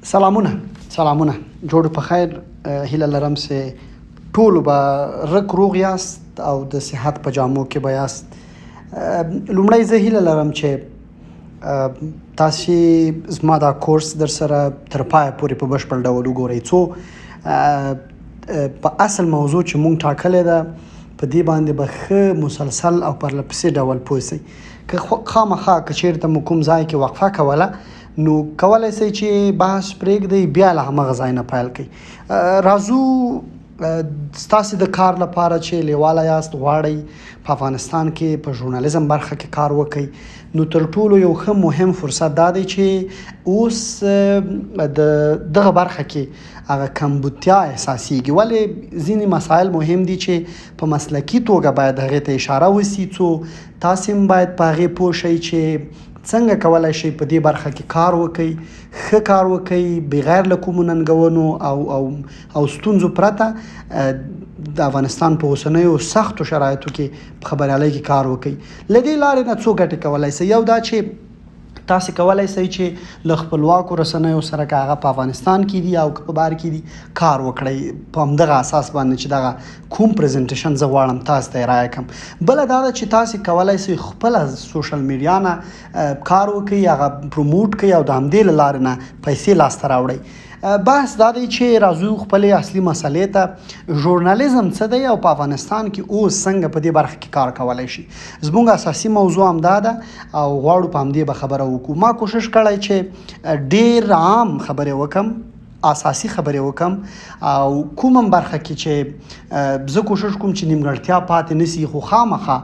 سلامونه جوړ په خیر. هیله لرم چې ټول به روغ یاست او د صحت په جامو کې به یاست. لومړی زه هیله لرم چې تاسو زما دا کورس در سره تر پایه پورې په بشپړ ډول وګورئ څو په اصل موضوع چې مونږ ټاکلې ده په دې باندې به ښه مسلسل او پرله پسې ډول پوه شئ. که خامخا که چېرته مو کوم ځای کې وقفه کوله نو کولی شئ چې بحث پرېږدئ، بیا له همغه ځای نه پیل کړئ. راځو ستاسې د کار لپاره چې لیواله یاست، غواړئ په افغانستان کې په ژورنالیزم برخه کې کار وکړئ، نو تر ټولو یو ښه مهم فرصت دا دی چې اوس د دغه برخه کې هغه کمبودتیا احساسیږي. ولې ځینې مسایل مهم دي چې په مسلکي توګه باید هغې ته اشاره وسي، څو تاسې هم باید په هغې پوه شئ چې څنګه کولی شئ په دې برخه کې کار وکړئ، ښه کار وکړئ، بغیر له کومو ننګونو او ستونزو پرته د افغانستان په اوسنیو سختو شرایطو کې په خبریالۍ کې کار وکړئ. له دې لارې نه څو ګټې کولی شئ. یو دا چې تاسې کولی شئ چې له خپلواکو رسنیو سره که هغه په افغانستان کې دي او که په بهر کې دي کار وکړئ، په همدغه اساس باندې چې دغه کوم پریزنټیشن زه غواړم تاسو ته ارائه کړم. بله دا ده چې تاسې کولی شئ خپله سوشل میډیا نه کار وکړئ، هغه پروموټ کړئ او د همدې له لارې نه پیسې لاسته راوړئ. بحث دا دی چې راځو خپلې اصلي مسلې ته، ژورنالیزم څه دی او په افغانستان کې اوس څنګه په دې برخه کې کار کولی شي. زموږ اساسي موضوع هم دا ده او غواړو په همدې به خبره وکړو. ما کوشش کړی چې ډېر عام خبرې وکړم، اساسي خبرې وکم او کومم برخه کې چې زه کوشش کوم چې نیمګړتیا پاتې نسی، خو خامخا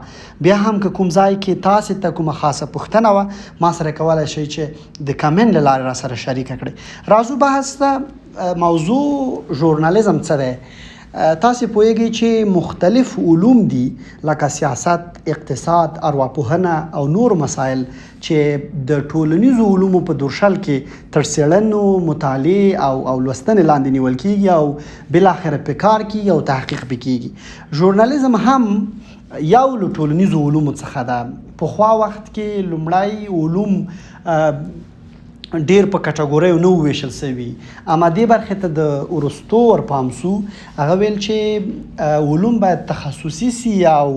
بیا هم که کوم ځای کې تاسې ته کومه خاصه پوښتنه وه ما سره کولی شئ چې د کمنټ له لارې را سره شریکه کړئ. راځو بحث ته. موضوع ژورنالیزم څه دی؟ تاسې پوهیږئ چې مختلف علوم دي لکه سیاست، اقتصاد، ارواپوهنه او نور مسایل چې د ټولنیزو علومو په درشل کې تر څېړنو، مطالعې او لوستنې لاندې نیول کېږي او بالاخره په کار کېږي او تحقیق پې کېږي. ژورنالیزم هم یو له ټولنیزو علومو څخه ده. پخوا وخت کې لومړی علوم ډیر په کټګوریو نه وویشل سوي، اما دې برخې ته د وروستو ورپام سو. هغه ویل چې علوم باید تخصصي سي او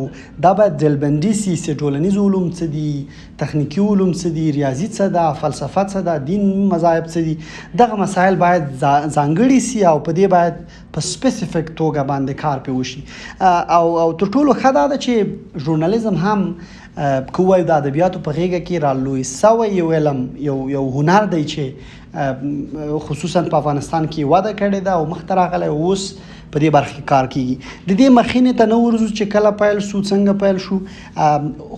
دا باید ډلبندي سي چې ټولنیز علوم څه دي، تخنیکي علوم څه دي، ریاضي څه ده، فلسفه څه ده، دین مذاهب څه دي. دغه مسایل باید ځانګړي سي او په دې باید په سپیسیفیک توګه باندې کار پې وشي. او تر ټولو ښه دا ده چې ژورنالیزم هم که ووایو د ادبیاتو په غېږه کې رالوی سوی یو علم، یو هنر دی چې خصوصا په افغانستان کې وده کړې ده او مخته راغلی، اوس په دې برخه کې کار کیږي. د دې مخینې ته نه ورځو چې کله پیل شو، څنګه پیل شو،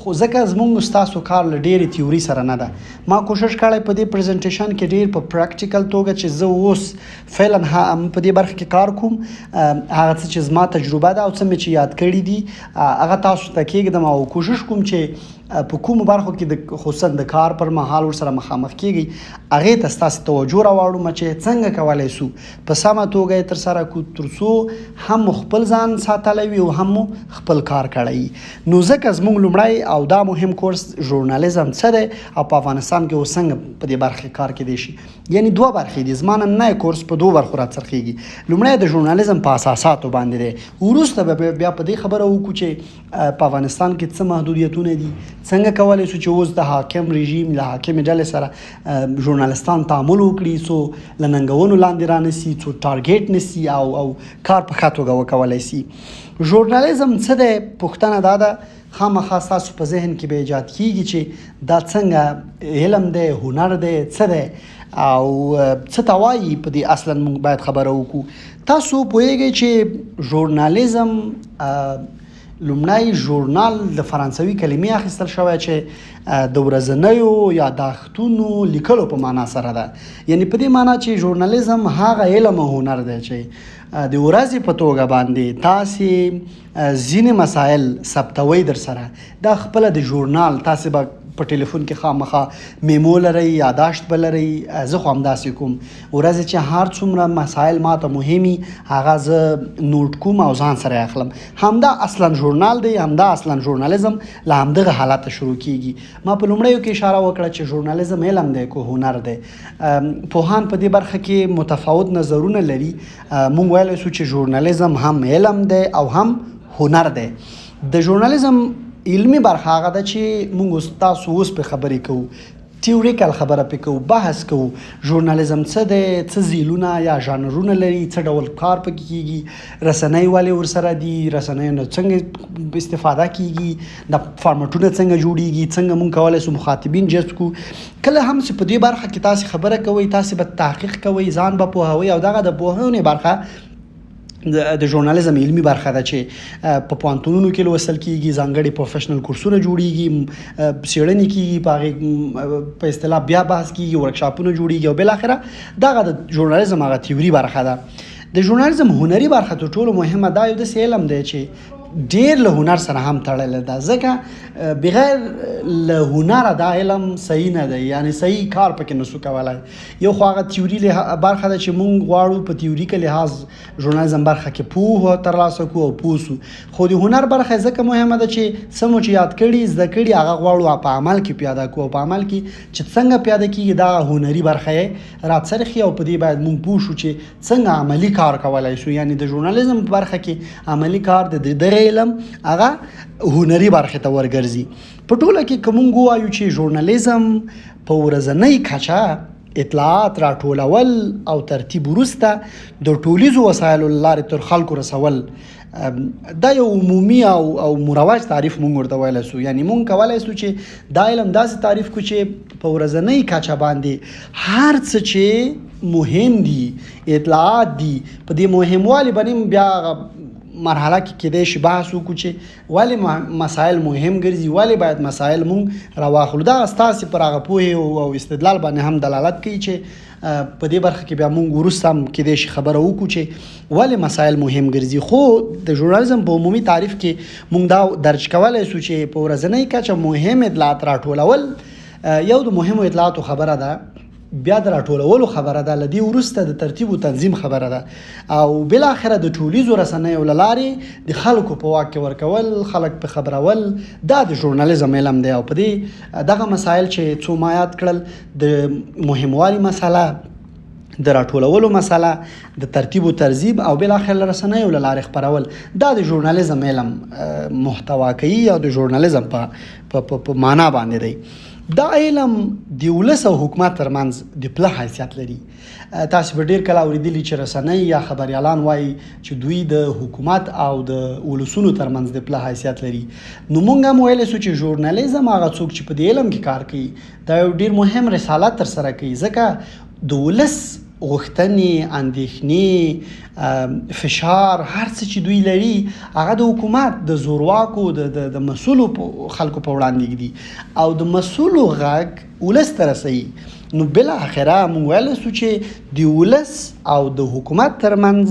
خو ځکه زموږ ستاسو کار له ډېرې تیوري سره نه ده. ما کوشش کړی په دې پریزنټیشن کې ډېر په پریکټیکل توګه چې زه اوس فعلا په دې برخه کې کار کوم، هغه څه چې زما تجربه ده او څه مې چې یاد کړي دي هغه تاسو ته کېږدم او کوشش کوم چې په کومو برخو کې خصوصا د کار پر مهال ورسره مخامخ کېږي هغې ته ستاسې توجه راواړو چې څنګه کولی شو په سمه توګه یې ترسره کړو تر څو هم خپل ځان ساتلی وي او هم خپل کار کړی. نو ځکه زموږ لومړی او دا مهم کورس ژورنالیزم څه دی او په افغانستان کې اوس څنګه په دې برخه کار کیدی شي. یعنی دوه برخې دي. زما نننی کورس په دوه برخو راڅرخیږي. لومړی د ژورنالیزم په اساساتو باندې دی، وروسته به بیا په دې خبره وکړو چې په افغانستان کې څه محدودیتونه دي، څنګه کولی شو چې اوس د حاکم رژیم له حاکمې ډلې سره ژورنالستان تعامل وکړي څو له ننګونو لاندې رانسي، څو ټارګیټ نسي او کار په ښه توګه وکولی سي. ژورنالیزم څه دی؟ پوښتنه دا ده خامخا ستاسو په ذهن کې به ایجاد کېږي چې دا څنګه علم دی، هنر دی، څه دی او څه ته وایي. په دې اصلا موږ باید خبره وکړو. تاسو پوهیږئ چې ژورنالیزم لومړی ژورنال د فرانسوي کلمې اخیستل شوی چې د ورځنیو یاداښتونو لیکلو په معنا سره ده. یعنی په دې معنا چې ژورنالیزم هغه علم او هنر دی چې د ورځې په توګه باندې تاسې ځینې مسایل ثبتوئ در سره. دا خپله د ژورنال تاسې به په ټلیفون کې خامخا میمو لرئ یاداشت به لرئ. زه خو همداسې کوم ورځې چې هر څومره مسایل ماته مهمي هغه زه نوټ کوم او ځان سره اخلم. همدا اصلا ژورنال دی، همدا اصلا ژورنالیزم له همدغه حالته شروع کیږي. ما په لومړیو کې اشاره وکړه چې ژورنالیزم علم دی که هنر دی. پوهان په دې برخه کې متفاوت نظرونه لري. مونږ ویلی سو چې ژورنالیزم هم علم دی او هم هنر دی. د ژورنالیزم علمي برخه هغه ده چې موږ تاسو اوس په خبرې کوو، تیوریکل خبره پې کوو، بحث کوو. ژورنالیزم څه دی، څه زیلونه یا ژانرونه لري، څه ډول کار پکې کیږي، رسنۍ ولې ورسره دي، رسنیو نه څنګه استفاده کیږي، د فارمټونه څنګه جوړیږي، څنګه موږ کولی سو مخاطبین جذب کړو. کله هم چې په دې برخه کې تاسو خبره کوئ، تاسو به تحقیق کوئ، ځان به پوهوئ، او دغه د پوهونې برخه د ژورنالیزم علمي برخه ده چې په پوهنتونونو کې لوستل کیږي، ځانګړي پروفیشنل کورسونه جوړیږي، څېړنې کیږي، په هغې په اصطلاح بیا بحث کیږي، ورکشاپونه جوړیږي، او بالاخره دغه د ژورنالیزم هغه تیوري برخه ده. د ژورنالیزم هنري برخه تر ټولو مهمه دا یو داسې علم دی چې ډیر له هنر سره هم تړلی ده، ځکه بغیر له هنره دا علم صحیح نه دی، یعنی صحیح کار پکې نسو کولی. یو خو هغه تیوري برخه ده چې موږ غواړو په تیوریکه لحاظ ژورنالیزم برخه کې پوهه ترلاسه کړو او پوه سو. خو د هنر برخه ځکه مهمه ده چې څه مو چې یاد کړي زده کړي هغه غواړو په عمل کې پیاده کړو، او په عمل کې چې څنګه پیاده کیږي دا هنري برخه یې راڅرخي، او په دې باید موږ پوه شو چې څنګه عملي کار کولی شو. یعنی د ژورنالیزم برخه کې عملي کار د دغه علم هغه هنري برخه ته ورګرځي. په ټوله کې که موږ ووایو چې ژورنالیزم په ورځنۍ کچه اطلاعات راټولول او ترتیب وروسته د ټولیزو وسایلو له لارې تر خلکو رسول، دا یو عمومي او مروج تعریف مونږ ورته ویلی سو. یعنی مونږ کولی سو چې دا علم داسې تعریف کړو چې په ورځنۍ کچه باندې هر څه چې مهم دي، اطلاعات دي، په دې مهموالي باندې بیا مرحله کې کېدای شي بحث وکړو چې ولې مسایل مهم ګرځي، ولې باید مسایل مونږ راواخلو. دا ستاسې پر هغه پوهې او استدلال باندې هم دلالت کوي چې په دې برخه کې بیا مونږ وروسته هم کېدای شي خبره وکړو چې ولې مسایل مهم ګرځي. خو د ژورنالیزم په عمومي تعریف کې مونږ دا درج کولی سو چې په ورځنۍ کچه مهم اطلاعات راټولول یو د مهمو اطلاعاتو خبره ده، بیا د راټولولو خبره ده، له دې وروسته د ترتیب او تنظیم خبره ده، او بالاخره د ټولیزو رسنیو له لارې د خلکو په واک کې ورکول، خلک په خبرول، دا د ژورنالیزم علم دی. او په دې دغه مسایل چې څو ما یاد کړل، د مهموالي مسله، د راټولولو مسله، د ترتیب او ترتیب، او بالاخره رسنیو له لارې خبرول، دا د ژورنالیزم علم محتوا کوي او د ژورنالیزم په معنا باندې دی. دا علم د ولس او حکومت ترمنځ د پله حیثیت لري. تاسو به ډیر کله اوریدلی چې رسنۍ یا خبریالان وایي چې دوی د حکومت او د ولسونو ترمنځ د پله حیثیت لري. نو مونږ هم ویلی سو چې ژورنالیزم هغه څوک چې په دې علم کې کار کوي دا یو ډیر مهم رسالت ترسره کوي، ځکه د ولس غوښتنې، اندېښنې، فشار، هر څه چې دوی لري هغه د حکومت د زورواکو د مسؤلو خلکو په وړاندې دي، او د مسؤلو غږ ولس ته رسوي. نو بالاخره مونږ ویلی سو چې د ولس او د حکومت ترمنځ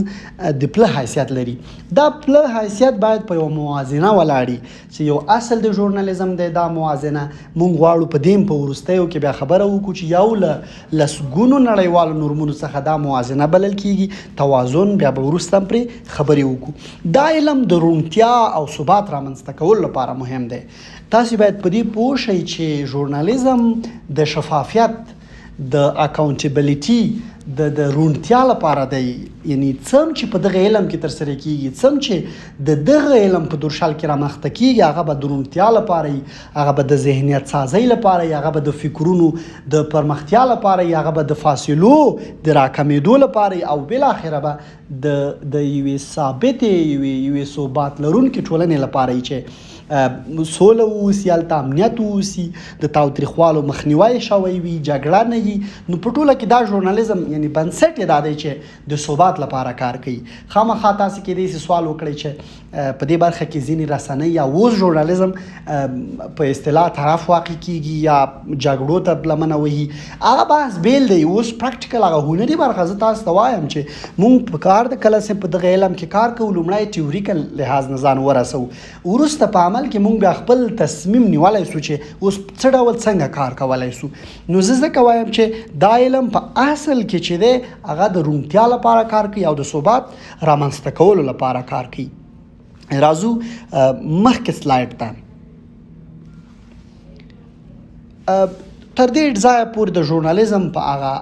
د پله حیثیت لري. دا پله حیثیت باید په یو موازنه ولاړي چې یو اصل د ژورنالیزم دی. دا موازنه مونږ غواړو په دې په وروستیو کې بیا خبره وکړو چې یو له لسګونو نړیوالو نورمونو څخه دا موازنه بلل کیږي، توازن، بیا به وروسته پرې خبرې وکړو. دا علم د روڼتیا او ثبات رامنځته کولو لپاره مهم دی. تاسو باید په دې پوه شئ چې ژورنالیزم د شفافیت، د اکاونټیبلیټي، د روڼتیا لپاره دی. یعنی څه چې په دغه علم کې ترسره کیږي، څه چې د دغه علم په درشل کې رامخته کیږي، هغه به د روڼتیا لپاره وي، هغه به د ذهنیت سازۍ لپاره وي، هغه به د فکرونو د پرمختیا لپاره وي، هغه به د فاصلو د راکمېدو لپاره وي، او بالاخره به د یوې ثابتې، یوې ثبات لرونکې ټولنې لپاره وي چې سوله اوسي، هلته امنیت اوسي، د تاوتریخوالو مخنیوی شوی وي، جګړه نه وي. نو په ټوله کې دا ژورنالیزم یعنی بنسټ یې دا دی چې د ثبات لپاره کار کوي. خامخا تاسو کېدای شي سوال وکړئ چې په دې برخه کې ځینې رسنۍ یا اوس ژورنالیزم په اصطلاح طرف واقع کیږي یا جګړو ته لمنه وهي. هغه بحث بیل دی. اوس پریکټیکل هغه هنري برخه زه تاسو ته وایم چې مونږ په کار د کله په دغه علم کې کار کوو، لومړی تیوریکل لحاظ نه ځان ورسوو، وروسته په عمل کې مونږ بیا خپل تصمیم نیولای سو چې اوس څه ډول څنګه کار کولای سو. نو زه ځکه وایم چې دا علم په اصل کې چې دی هغه د روڼتیا لپاره کار کوي او د ثبات رامنځته کولو لپاره کار کوي. راځو مخکې سلایډ ته. تر دې ځایه پورې د ژورنالیزم په هغه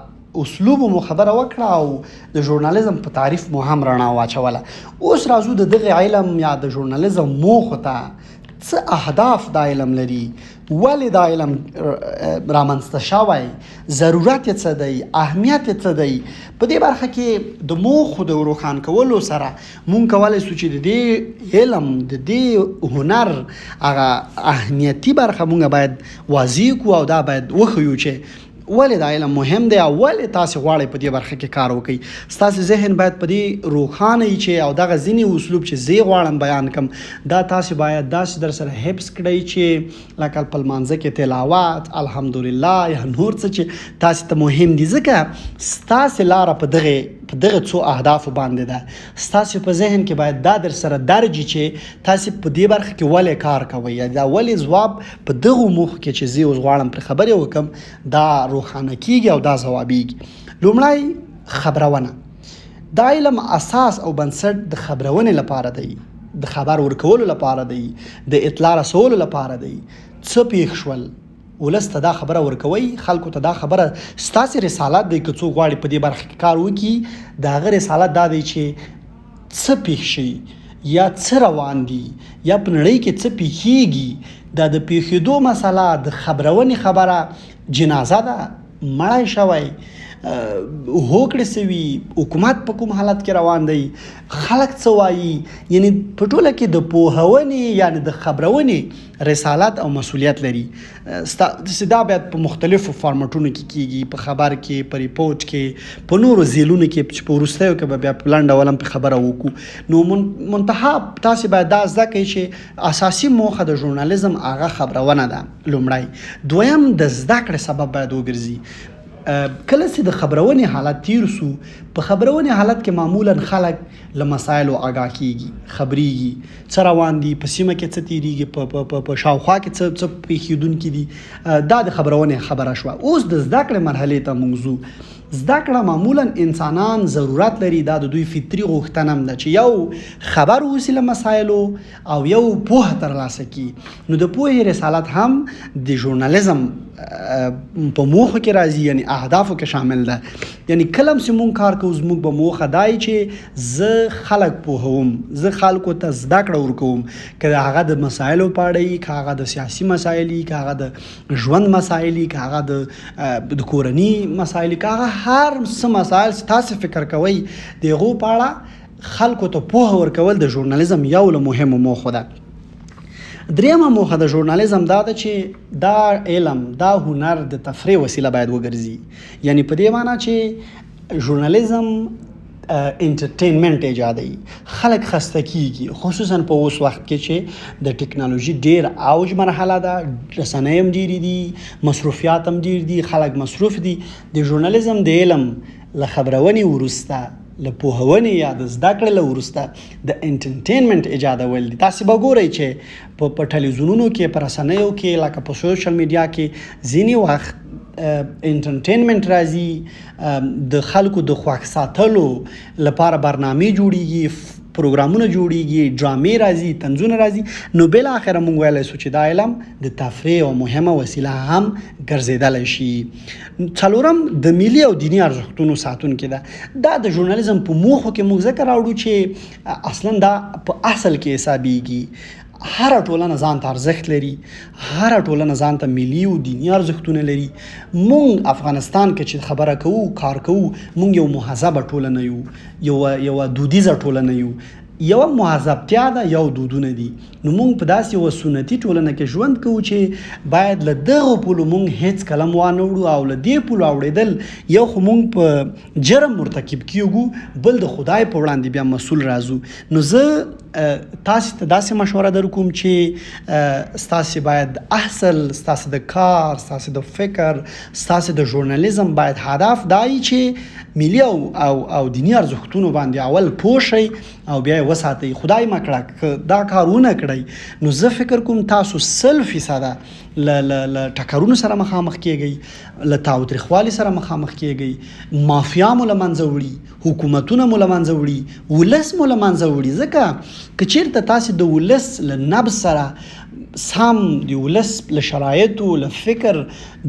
اسلوب مو خبره وکړه او د ژورنالیزم په تعریف مو هم رڼا واچوله. اوس راځو د دغه علم یا د ژورنالیزم موخو ته. څه اهداف دا علم لري؟ ولې دا علم رامنځته شوی؟ ضرورت یې څه دی؟ اهمیت یې څه دی؟ په دې برخه کې د موخو د روښان کولو سره مونږ کولی سو چې د دې علم د دې هنر هغه اهمیتي برخه مونږ باید واضح کړو او دا باید وښیو چې ولې دا علم مهم دی او ولې تاسې غواړئ په دې برخه کې کار وکړئ. ستاسې ذهن باید په دې روښانه وي چې او دغه ځینې اسلوب چې زه غواړم بیان کړم دا تاسې باید داسې در سره حفظ کړئ چې لکه په لمانځه کې تلاوت، الحمدلله یا نور څه چې تاسې ته مهم دي، ځکه ستاسې لاره په دغه څو اهدافو باندې ده. ستاسې په ذهن کې باید دا در سره درج چې تاسې په دې برخه کې ولې کار کوئ یا دا ولې ځواب په دغو موخو کې چې زه اوس غواړم پرې خبرې وکړم دا روښانه کیږي او دا ځوابیږي. لومړی خبرونه. دا علم اساس او بنسټ د خبرونې لپاره دی، د خبر ورکولو لپاره دی، د اطلاع رسولو لپاره دی. څه پیښ شول ولس ته دا خبره ورکوي، خلکو ته دا خبره ستاسې رسالت دی. که څوک غواړي په دې برخه کې کار وکړي د هغه رسالت دا دی چې څه پیښ شي یا څه روان دي یا په نړۍ کې څه پیښیږي. دا د پیښېدو مسله د خبرونې خبره جنازه ده، مړی شوی، هوکړې سوي، حکومت په کوم حالت کې روان دی، خلک څه وایي. یعنی په ټوله کې د پوهونې یعنی د خبرونې رسالت او مسؤلیت لري. دا باید په مختلفو فارمټونو کې کیږي، په خبر کې، په ریپورت کې، په نورو ځایونو کې چې په وروستیو کې به بیا په لنډ ډول هم په خبره وکړو. نو منتها تاسې باید دا زده کړئ چې اساسي موخه د ژورنالیزم هغه خبرونه ده لومړی. دویم د زده کړې سبب باید وګرځي. کله چې د خبرونې حالت تیر سو، په خبرونې حالت کې معمولا خلک له مسایلو آگاه کیږي، خبرېږي څه روان دي، په سیمه کې څه تیریږي، په شاوخوا کې څه پیښیدونکي دي. دا د خبرونې خبره شوه. اوس د زده کړې مرحلې ته موږ ځو. زده کړه معمولا انسانان ضرورت لري، دا د دوی فطري غوښتنه هم ده چې یو خبر اوسي له مسایلو او یو پوهه ترلاسه کړي. نو د پوهې رسالت هم د ژورنالیزم په موخه کې راځي، یعنی اهدافو کې شامل ده. یعنی کله چې مونږ کار کوو زموږ به موخه دای چې زه خلک پوهوم، زه خلکو ته زده کړه ورکوم، که هغه د مسایلو په اړه وي، که هغه د سیاسي مسایل وي، که هغه د ژوند مسایل وي، که هغه د کورني مسایل وي، که هغه هر څه مسایل تاسې فکر کوئ د هغو په اړه خلکو ته پوهه ورکول د ژورنالیزم یو له مهمو موخو ده. دریمه موخه د ژورنالیزم دا ده چې دا علم، دا هنر د تفریح وسیله باید وګرځي. یعنی په دې معنی چې ژورنالیزم انټرټینمنټ ایجادوي، خلک خسته کیږي، خصوصا په اوس وخت کې چې د ټکنالوژي ډیر اوج مرحله ده، رسنۍ هم ډیرې دي، مصروفیات هم ډیر دي، خلک مصروف دي. د ژورنالیزم د علم له خبرونې وروسته، له پوهونې یا د زده کړې له وروسته د انټرټینمنټ ایجادول دي. تاسې به ګورئ چې په ټلویزیونونو کې، په رسنیو کې، لکه په سوشل میډیا کې ځینې وخت انټرټینمنټ راځي، د خلکو د خوښ ساتلو لپاره برنامې جوړیږي، پروګرامونه جوړیږي، ډرامې راځي، طنزونه راځي. نو بالاخره موږ ویلی سو چې دا علم د تفریح او مهمه وسیله هم ګرځېدلی شي. څلورم د ملي او دیني ارزښتونو ساتونکی ده. دا د ژورنالیزم په موخو کې موږ ځکه راوړو چې اصلا دا په اصل کې حسابیږي. هر ټولنه ځان ته ارزښت لري، هر ټولنه ځان ته ملي او دیني ارزښتونه لري. مونږ افغانستان کې چې خبره کوو، کار کوو، مونږ یو مهذبه ټولنه یو، یو دودیزه ټولنه یو، یو مهذبتیا ده، یو دودونه دي. نو مونږ په داسې یو سنتي ټولنه کې ژوند کوو چې باید له دغو پولو مونږ هیڅ کلم وانه وړو او له دې پولو اوړېدل یو خو مونږ په جرم مرتکب کیږو، بل د خدای په وړاندې بیا مسؤل راځو. نو زه تاسې ته داسې مشوره در کوم چې ستاسې باید اصل، ستاسې د کار، ستاسې د فکر، ستاسې د ژورنالیزم باید هدف دا وي چې ملي او دیني ارزښتونو باندې اول پوه شئ او بیا وساتئ. خدای مکړه که دا کارونه کړئ نو زه فکر کوم تاسو 100% له ټکرونو سره مخامخ کیږئ، له تاوتریخوالي سره مخامخ کیږئ، مافیا مو له منځه وړي، حکومتونه مو له منځه وړي، ولس مو له منځه وړي. ځکه که چیرته تاسې د ولس له نبض سره سم د ولس له شرایطو له فکر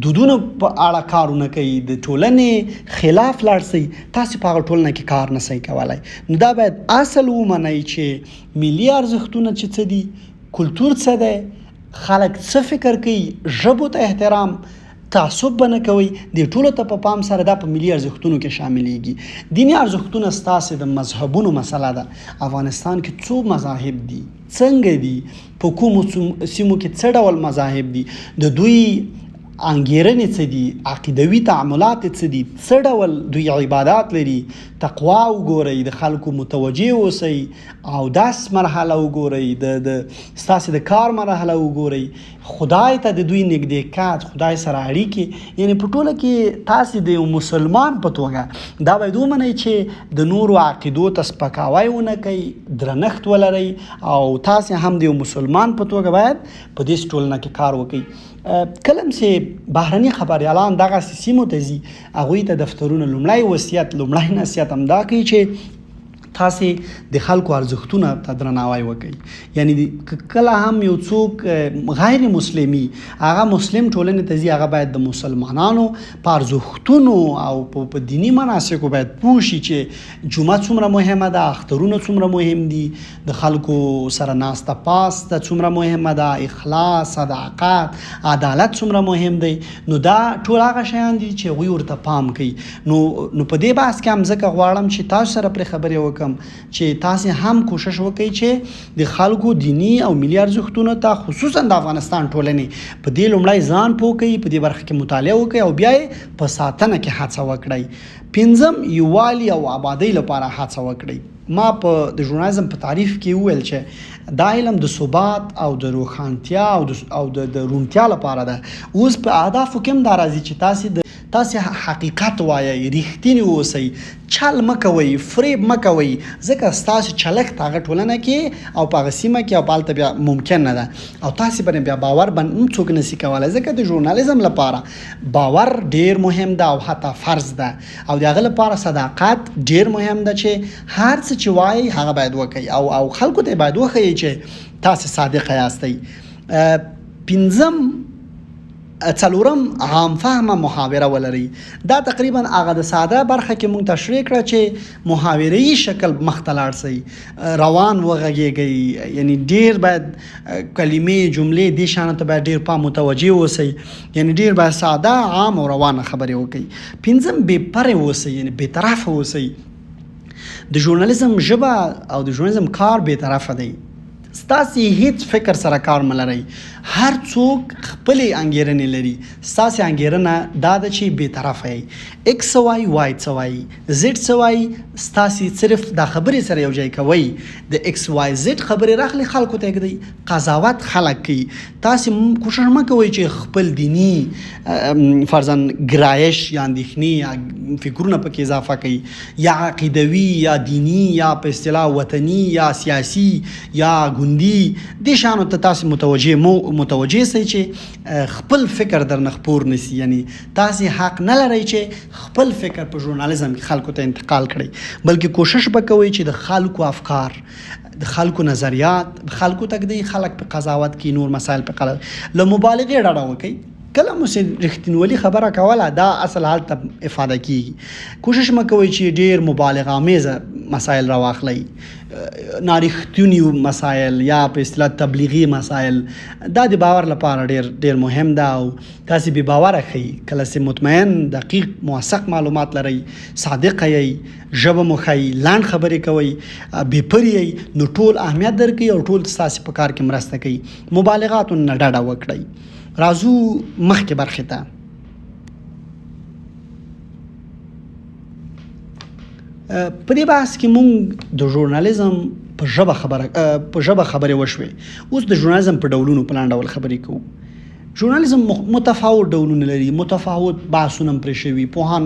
دودونو په اړه کارونه کوي، د ټولنې خلاف لاړ سئ، تاسې په هغه ټولنه کې کار نه سئ کولی. نو دا باید اصل ومنئ چې ملي ارزښتونه چې څه دي، کلتور څه دی، خلک څه فکر کوي، ژبو ته احترام، تعصب به نه کوئ. دې ټولو ته په پام سره دا په ملي ارزښتونو کې شاملیږي. دیني ارزښتونه ستاسې د مذهبونو مسله ده. افغانستان کې څو مذاهب دي، څنګه دي، په کومو سیمو کې څه ډول مذاهب دي، د دوی انګیرنې څه دي، عقیدوي تعاملات څه دي، څه ډول دوی عبادات لري، تقوا وګورئ، د خلکو متوجه اوسئ، او داس مرحله وګورئ، د ستاسې د کار مرحله وګورئ، خدای ته د دوی نږدېکت، خدای سره اړیکې. یعنی په ټوله کې تاسې د یو مسلمان په توګه دا باید ومنئ چې د نورو عقیدو ته سپکاوی ونه کوئ، درنښت ولرئ، او تاسې هم د یو مسلمان په توګه باید په دې ټولنه کې کار وکړئ. کله چې بهرني خبریالان دغسې سیمو ته ځي، هغوی ته دفترونه لومړی نصیحت همدا کوي چې تاسې د خلکو ارزښتونه ته درناوی وکړئ. یعنی کله هم یو څوک غیر مسلمي هغه مسلم ټولنې ته ځي، هغه باید د مسلمانانو په ارزښتونو او په دینی مناسکو باید پوه شي چې جمعه څومره مهمه ده، اخترونه څومره مهم دي، د خلکو سره ناسته پاسته څومره مهمه ده، اخلاص، صداقت، عدالت څومره مهم دی. نو دا ټول هغه شیان دي چې هغوی ورته پام کوي. نو په دې بحث کې هم ځکه غواړم چې تاسو سره پرې خبرې وکړم چې تاسې هم کوشش وکړئ چې د خلکو دینی او ملي ارزښتونو ته، خصوصا د افغانستان ټولنې، په دې لومړی ځان پوه کړئ، په دې برخه کې مطالعه وکړئ، او بیا یې په ساتنه کې هڅه وکړئ. 5 یووالي او آبادۍ لپاره هڅه وکړئ. ما په د ژورنالیزم په تعریف کې وویل چې دا علم د ثبات او د روښانتیا او د روڼتیا لپاره ده. اوس په اهدافو کې هم دا راځي چې تاسې حقیقت وایئ، رښتیني اوسئ، چل مه کوئ، فریب مه کوئ، ځکه ستاسو چلښت هغه ټولنه کې او په هغه سیمه کې او په هلته بیا ممکن نه ده، او تاسې باندې بیا باور هم څوک نشي کولی. ځکه د ژورنالیزم لپاره باور ډیر مهم ده او حتی فرض ده، او د هغه لپاره صداقت ډیر مهم ده چې هر څه چې وایي هغه باید وکړئ، او خلکو ته باید وښیئ چې تاسې صادق یاستئ. 5 څلورم عام فهمه محاوره ولري. دا تقریبا هغه د ساده برخه کې مونږ تشریح کړه چې محاوره‌ای شکل مخ ته لاړ سئ، روان وغږیږئ، یعنی ډیر باید کلمې، جملې دې شانو ته باید ډیر پام متوجه اوسئ، یعنی ډیر باید ساده، عام او روانه خبرې وکړئ. 5 بې پرې اوسئ، یعنی بې طرفه اوسئ. د ژورنالیزم ژبه او د ژورنالیزم کار بې طرفه دی. ستاسې هیڅ فکر سره کار ملرئ. هر څوک خپلې انګیرنې لري. ستاسې انګیرنه دا ده چې بې طرفه یې. ایکس څه وایي، وای څه وایي، زیډ څه وایي، ستاسې صرف دا خبرې سره یو ځای کوئ. د ایکس وای زیډ خبرې راخلي خلکو ته ږدئ، قضاوت خلک کوي. تاسې کوشش مه کوئ چې خپل دینی فرضاً ګرایش یا اندېښنې یا فکرونه پکې اضافه کوي، یا عقیدوي یا دینی یا په اصطلاح وطني یا سیاسي یا ګوندي، دې شیانو ته تاسې متوجه سئ چې خپل فکر درنه خپور نسی. یعنی تاسې حق نه لرئ چې خپل فکر په ژورنالیزم کې خلکو ته انتقال کړئ، بلکې کوشش به کوئ چې د خلکو افکار، د خلکو نظریات خلکو ته ږدئ، خلک په قضاوت کې، نور مسایل په قضاوت، له مبالغې ډډه وکړئ. کله مو رښتینولي خبره کوله دا اصل حالت ته افاده کیږي. کوشش مه کوئ چې ډیر مبالغه آمیزه مسایل راواخلئ، نارښتوني مسایل یا په اصطلاح تبلیغي مسایل. دا د باور لپاره ډیر مهم ده، او تاسې بې باوره ښیي. کله چې مطمئن، دقیق، موثق معلومات لرئ، صادق یې، ژبه مو ښایي، لنډ خبرې کوئ، بې پرې یې، نو ټول اهمیت درکوي او ټول ستاسې په کار کې مرسته کوي. مبالغاتو نه ډډه وکړئ. راځو مخکې برخې ته. په دې بحث کې مونږ د ژورنالیزم په ژبه خبرې وشوې. اوس د ژورنالیزم په ډولونو په لاندې ډول خبرې کوو. ژورنالیزم متفاوت ډولونه لري، متفاوت بحثونه پرې شوي، پوهان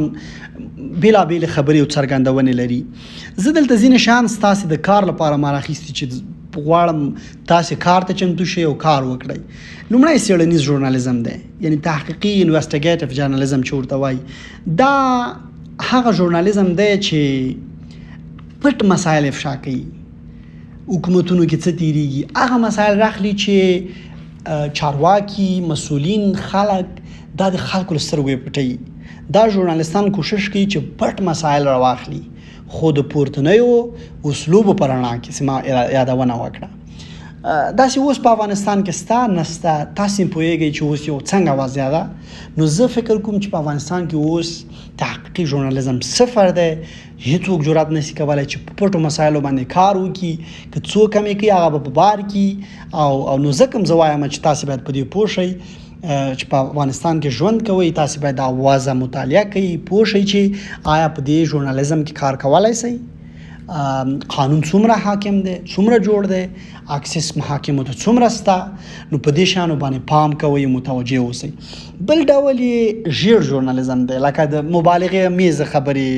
بېلابېلې خبرې او څرګندونې لري. زه دلته ځینې شیان ستاسې د کار لپاره ما راخیستي چې غواړم تاسې کار ته چمتو شئ او کار وکړئ. لومړی څېړنیز ژورنالیزم دی، یعنی تحقیقي انویسټیګیټیو ژورنالیزم چې ورته وایي. دا هغه ژورنالیزم دی چې پټ مسایل افشا کوي، حکومتونو کې څه تیریږي، هغه مسایل راخلي چې چارواکي، مسؤلین، خلک دا د خلکو له سترګو پټوي. دا ژورنالیستان کوشش کوي چې پټ مسایل راواخلي، خو د پورتنیو اسلوبو په رڼا کې چې ما یادونه وکړه. داسې اوس په افغانستان کې ستا نسته، تاسې پوهیږئ چې اوس یو څنګه وضعیت ده. نو زه فکر کوم چې په افغانستان کې اوس تحقیقي ژورنالیزم صفر دی. هیڅوک جرأت نشي کولی چې په پټو مسایلو باندې کار وکړي، که څوک هم یې کوي هغه به په بار کړي. او نو ځکه هم زه وایم چې تاسې باید په دې پوه شئ چې په افغانستان کې ژوند کوئ، تاسې باید دا وضع مطالعه کوئ، پوه شئ چې آیا په دې ژورنالیزم کې کار کولی شئ، قانون څومره حاکم دی، څومره جوړ دی، اکسس محاکمو ته څومره سته. نو په دې شیانو باندې پام کوئ، متوجه اوسئ. بل ډول یې ژیړ ژورنالیزم دی، لکه د مبالغې میزه خبرې.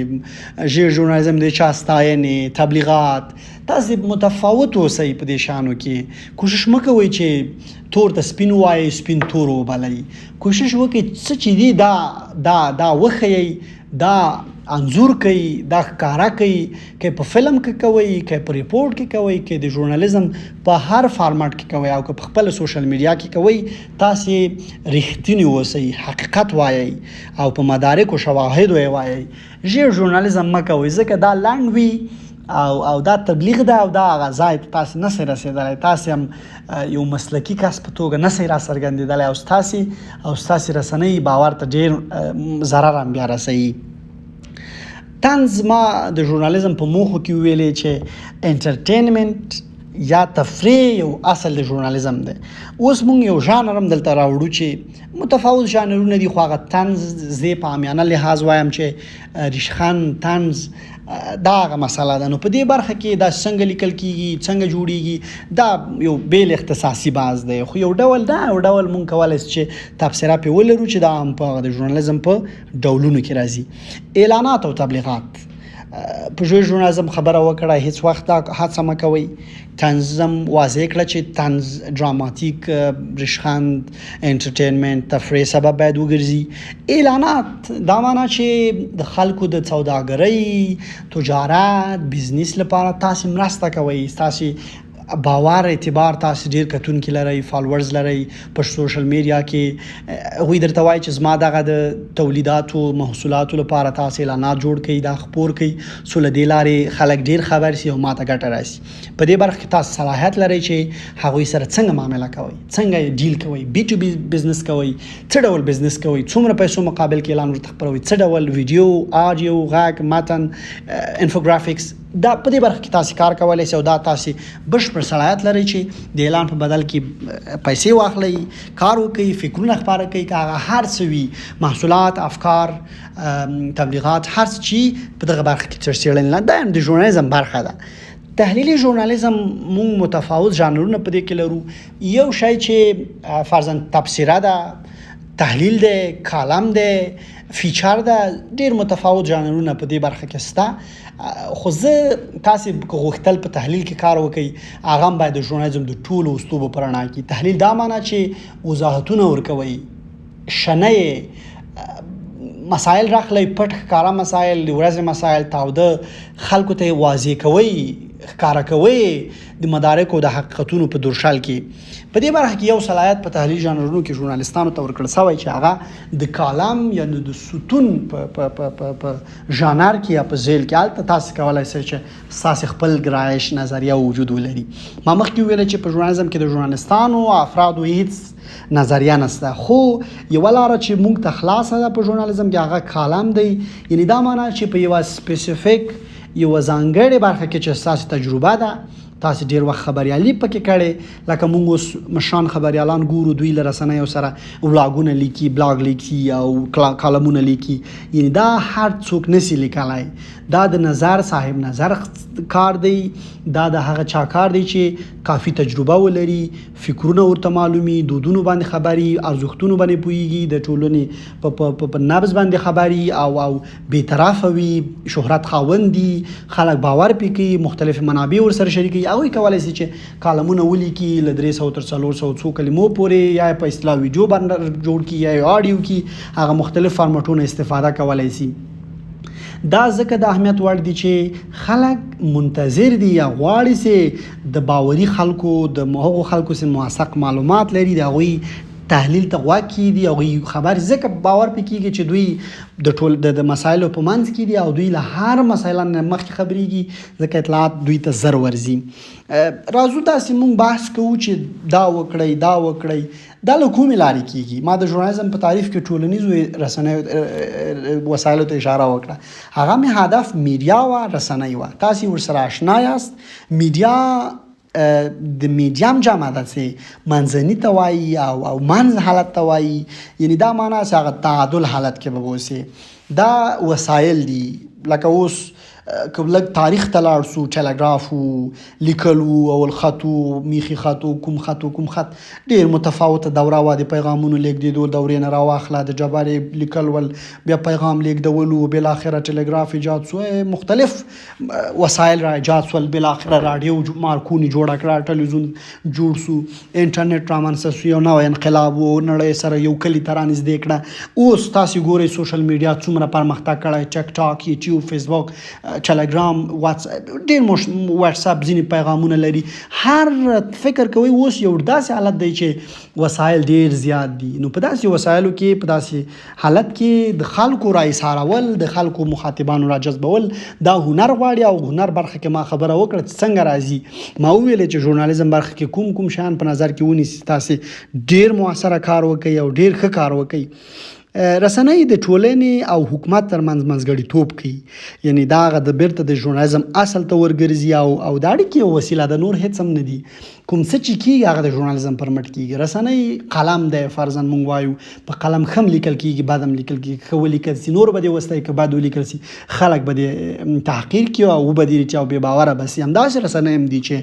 ژیړ ژورنالیزم دی چا ستاینې، تبلیغات. تاسې متفاوت اوسئ په دې شیانو کې. کوشش مه کوئ چې تور ته سپین ووایئ، سپین تور وبلئ. کوشش وکړئ څه چې دي دا وښیئ، دا انځور کوي، دا ښکاره کوي. که په فلم کې کوئ، که په ریپورټ کې کوئ، که د ژورنالیزم په هر فارمټ کې کوئ، او که په خپل سوشل میډیا کې کوئ، تاسې رښتینی اوسئ، حقیقت وایئ او په مدارکو شواهدو یې وایئ. ژیړ ژورنالیزم مه کوئ، ځکه دا لنډ وي او دا تبلیغ ده او دا هغه ځای ته تاسې نسئ رسېدلی. تاسې هم یو مسلکي کس په توګه نسئ راڅرګندېدلی او ستاسې رسنۍ باور ته ډېر ضرر هم بیا رسوي. طنز ما د ژورنالیزم په موخو کې ویلې چې انټرټینمنټ یا تفریح یو اصل د ژورنالیزم دی. اوس مونږ یو ژانر هم دلته راوړو چې متفاوت ژانرونه دي، خو هغه طنز زه په عامیانه لحاظ وایم چې ریشخند، طنز، دا هغه مسله ده. نو په دې برخه کې دا څنګه لیکل کیږي، څنګه جوړیږي، دا یو بیل اختصاصي باز دی. خو یو ډول مونږ کولی شو چې تبصره پې ولرو چې دا هم په د ژورنالیزم په ډولونو کې راځي. اعلانات او تبلیغات. په ژورنالیزم خبره وکړه، هیڅ وخت دا هڅه مه کوئ. طنزم واضح کړه چې طنز ډراماتیک، ریشخند، انټرټینمنټ، تفریح سبب باید وګرځي. اعلانات دا معنا چې د خلکو د سوداګرۍ، تجارت، بزنس لپاره تاسې مرسته کوئ. تاسې باور، اعتبار، تاسې ډېر کتونکي لرئ، فالوورز لرئ په سوشل میډیا کې. هغوی درته وایي چې زما دغه د تولیداتو، محصولاتو لپاره تاسې اعلانات جوړ کړئ، دا خپور کړئ، څو له دې لارې خلک ډېر خبر شي او ما ته ګټه راسي. په دې برخه کې تاسو صلاحیت لرئ چې هغوی سره څنګه معامله کوئ، څنګه ډیل کوئ، بي ټو بي بزنس کوئ، څه ډول بزنس کوئ، څومره پیسو مقابل کې اعلان ورته خپروئ، څه ډول ویډیو، آډیو، غږ، متن، انفوګرافیکس. دا په دې برخه کې تاسو کار کولی شئ او دا تاسو بشپړ صلاحیت لرئ چې د اعلان په بدل کې پیسې واخلئ، کار وکړئ، فکرونه خپاره کړئ، که هغه هر څه وي، محصولات، افکار، تبلیغات، هر څه چې په دغه برخه کې تر څېړنې لاندې. دا هم د ژورنالیزم برخه ده. تحلیلي ژورنالیزم مونږ متفاوت ژانرونه په دې کې لرو. یو شی چې فرضاً تبصره ده، تحلیل ده، کالم ده، فیچر ده، ډېر متفاوت ژانرونه په دې برخه کې شته. خو زه تاسې که غوښتل په تحلیل کې کار وکړئ، هغه هم باید د ژورنالیزم د ټولو اسلوبو په رڼا کې. تحلیل دا معنا چې وضاحتونه ورکوئ، شنه مسایل راخلئ، پټ ښکاره مسایل، د ورځې مسایل تاوده خلکو ته واضح کوئ، ښکاره کوئ د مدارکو د حقیقتونو په درشل کې. په دې برخه کې یو صلاحیت په تحلیل ژانرونو کې ژورنالیستانو ته ورکړل شوی چې هغه د کالم یا د ستون په ژانر کې یا په ذیل کې. هلته تاسو کولی شئ چې ستاسې خپل ګرایش، نظریه وجود ولري. ما مخکې ویل چې په ژورنالیزم کې د ژورنالیستانو افرادو هیڅ نظریه نشته، خو یوه لاره چې موږ ته خلاصه ده په ژورنالیزم کې هغه کالم دی. یعنی دا معنا چې په یوه سپیسیفیک، یوه ځانګړې برخه کې چې ستاسې تجربه ده، تاسو ډیر وخت خبريالي پکې کړي لکه موږ اوس مشان خبريالان ګورو دوی له رسنیو سره ولاګونه لیکي بلاګ لیکي او کالمونه لیکي یعنی دا هر څوک نسی لیکلای دا د نظر صاحب نظر کار دی دا د هغه چا کار دی چې کافی تجربه ولري فکرونه ورته معلومي دودونو باندې خبري ارزښتونو باندې پويږي د ټولنې په نبض باندې خبري او بی‌طرفه وي شهرت خاوندي خلک باور پکې مختلف منابع ور سره شریکي او کولای شي چې کالمونه ولیکي ل 300 تر 400 کلمو پورې یا په اصطلاح ویډیو باندې جوړ کی یا آډیو کی هغه مختلف فارمټونو استفاده کولای شي دا ځکه د اهمیت وړ دي چې خلک منتظر دي یا غواړي چې د باوري خلکو د هغو خلکو سره موثق معلومات لري د غوي تحلیل ته واکې دي او خبر ځکه باور پکېږي چې دوی د ټول د مسایلو په منځ کې دي او دوی له هر مسایل نه مخکې خبرېږي ځکه اطلاعات دوی ته زر ورځي راځو تاسو مونږ بحث کوو چې دا وکړئ دا له کومې لارې کېږي ما د ژورنالیزم په تعریف کې ټولنیزو رسنیو وسایلو ته اشاره وکړه هغه مې هدف میډیا وه رسنۍ وه تاسو ورسره اشنا یاست میډیا د میډیم جامه ده چې منځني ته وایي او منځ حالت ته وایي یعنی دا معنا چې هغه تعادل حالت کې به اوسي دا وسایل دي لکه اوس که لږ تاریخ ته لاړ سو ټلګراف لیکلو او الخطو میخي خطو کوم خط ډېر متفاوته دوره وه د پیغامونو لیږدېدو دورې نه راواخله د جبارې لیکل ول بیا پیغام لیږدولو بالاخره ټلګراف ایجاد سو مختلف وسایل را ایجاد سول بالاخره راډیو مارکونی جوړه کړه ټلویزیون جوړ سو انټرنیټ رامنځته سو یو نوی انقلاب و نړۍ سره یو کلی ته رانږدې کړه اوس تاسو ګورئ سوشل میډیا څومره پرمختګ کړی ټیک ټاک یوټیوب فیسبوک ټلګرام واتس اپ ځینې پیغامونه لري هر فکر کوي اوس یو داسې حالت دی چې وسایل ډیر زیات دي نو په داسې وسایلو کې په داسې حالت کې د خلکو را ایثارول د خلکو مخاطبانو را جذبول دا هنر غواړي او هنر برخه کې ما خبره وکړه چې څنګه راځي ما وویل چې ژورنالیزم برخه کې کوم شیان په نظر کې ونیسي تاسو ډیر موثره کار وکړي او ډیر ښه کار وکړي رسنۍ د ټولنې او حکومت ترمنځ منځګړیتوب کوي یعنی دا غ د بیرته د ژورنالیزم اصل ته ورګرځي او د اړیکې وسیله د نور هیڅ هم نه دي کوم څه چې کیږي هغه د ژورنالیزم پر مټ کیږي رسنۍ قلم دی فرضاً مونږ وایو په قلم خم لیکل کیږي بعد هم لیکل کیږي ښه ولیکل سي نور به دې وستی که بد ولیکل سي خلک به دې تحقیر کوي او به دې چې او بې باوره به سي همداسې رسنۍ هم دي چې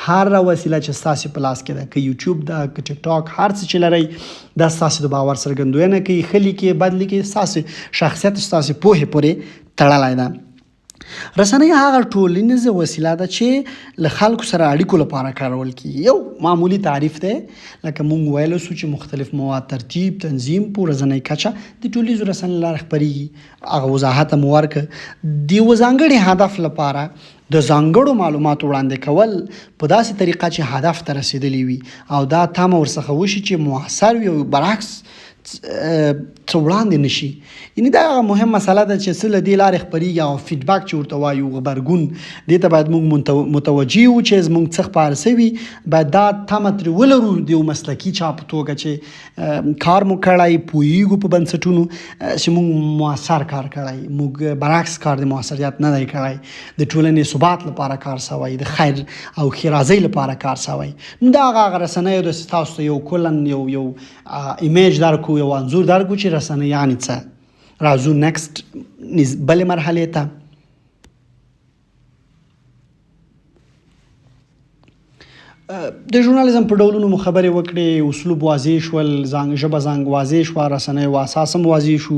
هر وسیله چې ستاسې په لاس کې ده که یوټیوب ده که ټیک ټاک هر څه چې لرئ دا ستاسې د باور څرګندوینه کوي ښه لیکي بد لیکي ستاسې شخصیت ستاسې پوهې پورې تړلی ده رسنۍ هغه ټولنیزه وسیله ده چې له خلکو سره اړیکو لپاره کارول کیږي یو معمولی تعریف دی لکه مونږ ویلو سو چې مختلف مواد ترتیب تنظیم په ورځنۍ کچه د ټولنیزو رسنیو لاره خپرېږي هغه وضاحت هم ورکړه د یوه ځانګړي هدف لپاره د ځانګړو معلوماتو وړاندې کول په داسې طریقه چې هدف ته رسیدلی وي او دا تمه ورڅخه وشي چې مؤثر وي او برعکس څه وړاندې نشي یعنی دا مهم مسله ده چې څه له دې لارې خپرېږي او فیډبک چې ورته وایو غبرګون دې ته باید موږ متوجه وو چې زموږ څه خپاره سوي باید دا تمه ترې ولرو د یو مسلکي چا په توګه چې کار مو کړی پوهېږو په بنسټونو چې موږ مؤثر کار کړی موږ برعکس کار د مؤثریت نه دی کړی د ټولنې ثبات لپاره کار سوی د خیر او ښېرازۍ لپاره کار سوی نو دا هغه رسنیو د ستاسو ته یو کلن یو ایمیج درکو یو انځور درکو چې رسنیانې څه راځو نیکسټ بلې مرحلې ته د ژورنالیزم په ډولونو مو خبرې وکړې اسلوب واضح شول ژبه زانګ واضح شوه رسنیو اساس هم واضح شو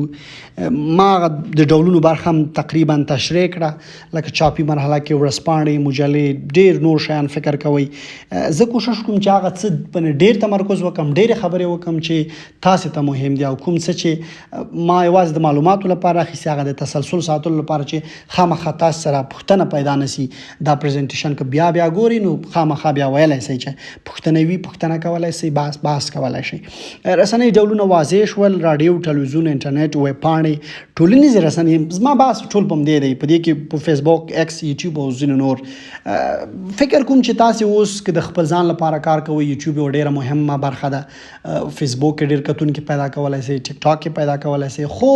ما د ډولونو برخه هم تقریبا تشریح کړه لکه چاپي مرحله کې ورځپاڼې مجلې ډېر نور شیان فکر کوئ زه کوشش کوم چې هغه څه په ډېر تمرکز وکړم ډېرې خبرې وکړم چې تاسې ته مهم دي او کوم څه چې ما یوازې د معلوماتو لپاره اخیستې هغه د تسلسل ساتلو لپاره چې خامخا تاسو سره پوښتنه پیدا نه سي دا پریزنټیشن که بیا ګوري نو خامخا بیا ویلی شي چې پوښتنه وي پوښتنه کولی شي بحث کولی شي رسنۍ ډولونه واضح شول راډیو ټلویزیون انټرنیټ ویب پاڼې ټولنیزې رسنۍ زما بحث ټول په همدې دی په دې کې په فیسبوک ایکس یوټیوب او ځینې نور فکر کوم چې تاسې اوس که د خپل ځان لپاره کار کوئ یوټیوب یو ډېره مهمه برخه ده فیسبوک کې ډېر کتونکي پیدا کولی شي ټیک ټاک کې پیدا کولی شي خو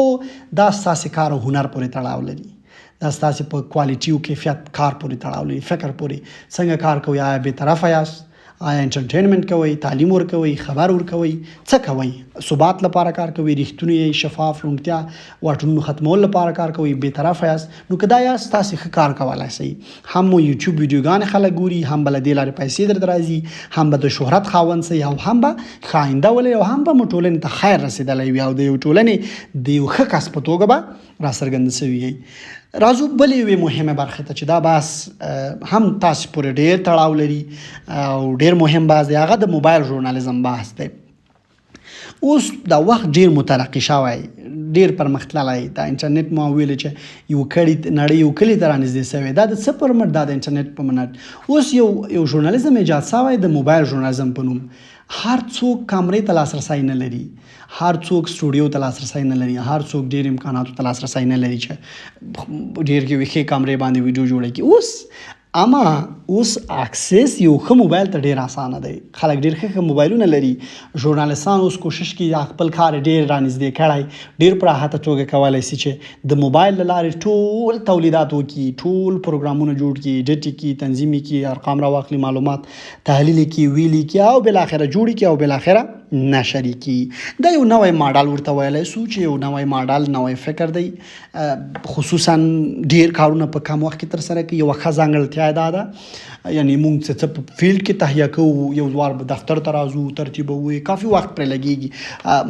دا ستاسې کار او هنر پورې تړاو لري دا ستاسې په کوالټي او کیفیت کار پورې تړاو لري، فکر پورې څنګه کار کوئ، آیا بې طرفه یاست، آیا انټرټینمنټ کوئ، تعلیم ورکوئ، خبر ورکوئ، څه کوئ، ثبات لپاره کار کوئ، ریښتونی شفاف روڼتیا واټنونو ختمولو لپاره کار کوئ، بې طرفه یاست، نو که دا یاست تاسې ښه کار کولی شئ. هم مو یوټیوب ویډیوګانې خلک ګوري، هم به له دې لارې پیسې درته راځي، هم به د شهرت خاوند شئ، او هم به ښه آینده ولرئ، او هم به مو ټولنې ته خیر رسېدلی وي، او د یو ټولنې د یو ښه کس په توګه به راڅرګنده شوي وي. راځو بلې یوې مهمه برخې ته چې دا بحث هم تاسې پورې ډېر تړاو لري او ډېر مهم بحث دی، هغه د موبایل ژورنالیزم بحث دی. اوس دا وخت ډېر مترقي شوی، ډېر پرمختللی، دا انټرنیټ ما ویلې چې یو نړۍ یو کلي ته رانږدې شوی، دا د څه پر مټ؟ دا د انټرنیټ په منټ. اوس یو ژورنالیزم ایجاد شوی د موبایل ژورنالیزم په نوم. هر څوک کامرې ته لاسرسی نه لري، هر څوک سټوډیو ته لاسرسی نه لري، هر څوک ډېر امکاناتو ته لاسرسی نه لري چې ډېر ښې کامرې باندې ویډیو جوړه کړي. اوس اکسس یو ښه موبایل ته ډېر اسانه دی، خلک ډېر ښه موبایلونه لري. ژورنالیستان اوس کوشش کوي خپل کار ډېر رانږدې کړی، ډېر په راحته توګه کولی شي چې د موبایل له لارې ټول تولیدات وکړي، ټول پروګرامونه جوړ کړي، ایډیټ کړي، تنظیم کړي، ارقام راواخلي، معلومات تحلیل کړي، ویلي کړي، او بالاخره جوړ کړي، او بالاخره نشر کړي. دا یو نوی ماډل ورته ویلی سو چې یو نوی ماډل، نوی فکر دی. خصوصا ډېر کارونه په کم وخت کې ترسره کوي. یوه ښه ځانګړتیا دا ده، یعنې موږ څه په فیلډ کې تهیه کوو، یو وار به دفتر ته راځو، ترتیبوو، کافي وخت پرې لګېږي،